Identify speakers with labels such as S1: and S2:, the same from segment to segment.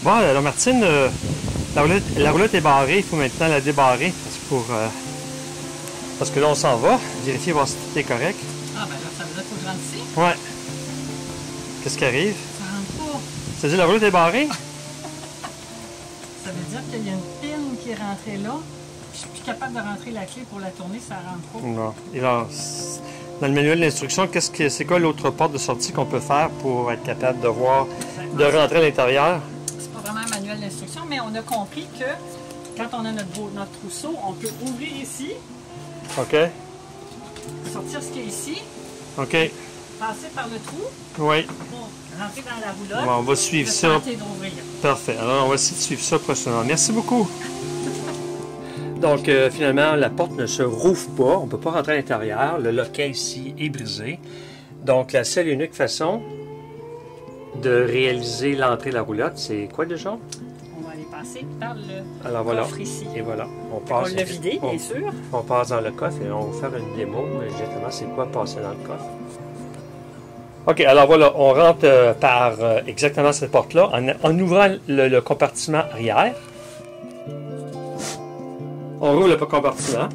S1: Bon, alors Martine, la roulotte est barrée, il faut maintenant la débarrer parce que là on s'en va, vérifier voir si tout est correct.
S2: Ah ben là, ça veut dire qu'il faut que je rentre ici.
S1: Ouais. Qu'est-ce qui arrive?
S2: Ça rentre pas.
S1: Ça veut dire la roulotte est barrée?
S2: Ça veut dire qu'il y a une pine qui est rentrée là. Je suis plus capable de rentrer la clé pour la tourner, ça rentre pas.
S1: Non. Et là, dans le manuel d'instruction, c'est quoi l'autre porte de sortie qu'on peut faire pour être capable de voir, de rentrer à l'intérieur?
S2: C'est pas vraiment un manuel d'instruction, mais on a compris que quand on a notre trousseau, on peut ouvrir ici,
S1: OK.
S2: sortir ce qui est ici,
S1: OK.
S2: passer par le trou
S1: Oui.
S2: pour rentrer dans la roulotte.
S1: Bon, on va suivre ça.
S2: D'ouvrir.
S1: Parfait. Alors, on va essayer de suivre ça prochainement. Merci beaucoup. Donc, finalement, la porte ne se rouvre pas. On ne peut pas rentrer à l'intérieur. Le loquet ici est brisé. Donc, la seule et unique façon de réaliser l'entrée de la roulotte, c'est quoi déjà?
S2: On va aller passer par le coffre ici.
S1: Et voilà.
S2: On l'a vidé, bien sûr.
S1: On passe dans le coffre et on va faire une démo. Exactement, c'est quoi passer dans le coffre? OK, alors voilà, on rentre par exactement cette porte-là en ouvrant le compartiment arrière. On rouvre le compartiment.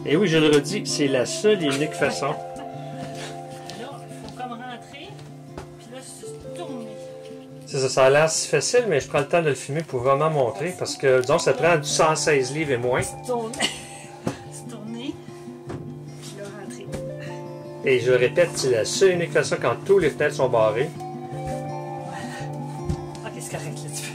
S1: Et oui, je le redis, c'est la seule et unique façon.
S2: Là, il faut comme rentrer, puis là, se tourner.
S1: C'est ça, ça a l'air si facile, mais je prends le temps de le filmer pour vraiment montrer, parce que, disons, ça prend du 116 livres et moins.
S2: Se tourner, puis là, rentrer.
S1: Et je le répète, c'est la seule et unique façon quand tous les fenêtres sont barrées.
S2: OK, c'est correct, là, tu peux.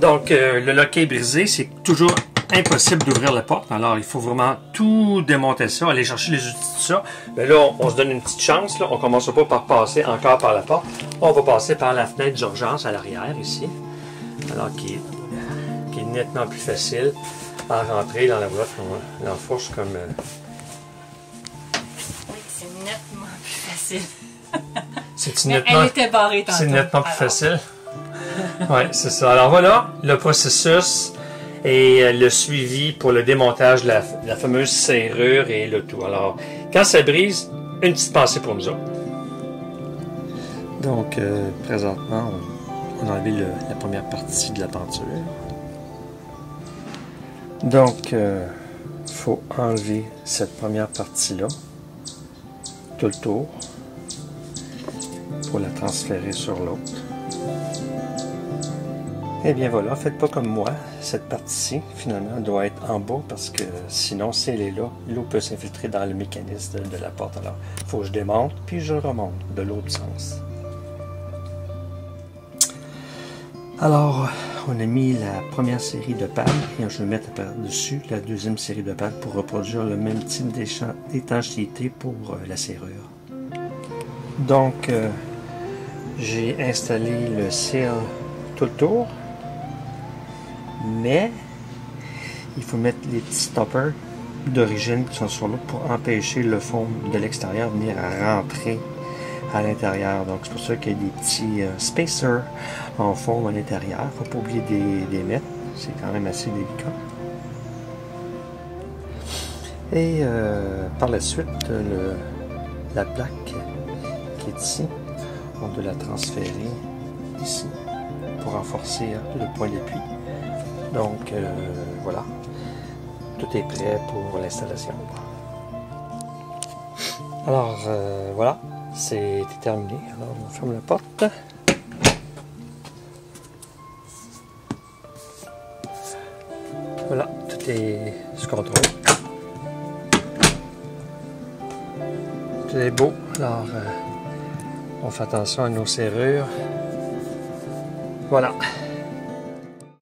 S1: Donc, le loquet est brisé, c'est toujours impossible d'ouvrir la porte. Alors, il faut vraiment tout démonter ça, aller chercher les outils, tout ça. Mais là, on se donne une petite chance. Là. On ne commence pas par passer encore par la porte. On va passer par la fenêtre d'urgence à l'arrière, ici. Alors, qui est nettement plus facile à rentrer dans la roulotte. On l'enfourche comme...
S2: Oui, c'est nettement plus facile.
S1: C'est
S2: Mais
S1: nettement...
S2: elle était barrée tantôt.
S1: C'est nettement plus facile. Oui, c'est ça. Alors voilà, le processus et le suivi pour le démontage de la fameuse serrure et le tout. Alors, quand ça brise, une petite pensée pour nous autres. Donc, présentement, on a enlevé la première partie de la peinture. Donc, il faut enlever cette première partie-là, tout le tour, pour la transférer sur l'autre. Eh bien voilà, faites pas comme moi. Cette partie-ci, finalement, doit être en bas parce que sinon, si elle est là, l'eau peut s'infiltrer dans le mécanisme de la porte. Alors, il faut que je démonte, puis je remonte de l'autre sens. Alors, on a mis la première série de pales et je vais mettre par-dessus la deuxième série de pales pour reproduire le même type d'étanchéité pour la serrure. Donc, j'ai installé le seal tout le tour. Mais il faut mettre les petits stoppers d'origine qui sont sur l'autre pour empêcher le foam de l'extérieur de venir rentrer à l'intérieur. Donc c'est pour ça qu'il y a des petits spacers en foam à l'intérieur. Il ne faut pas oublier de les mettre. C'est quand même assez délicat. Et par la suite, la plaque qui est ici, on doit la transférer ici pour renforcer le point d'appui. Donc, voilà, tout est prêt pour l'installation. Alors, voilà, c'est terminé. Alors, on ferme la porte. Voilà, tout est sous contrôle. Tout est beau. Alors, on fait attention à nos serrures. Voilà.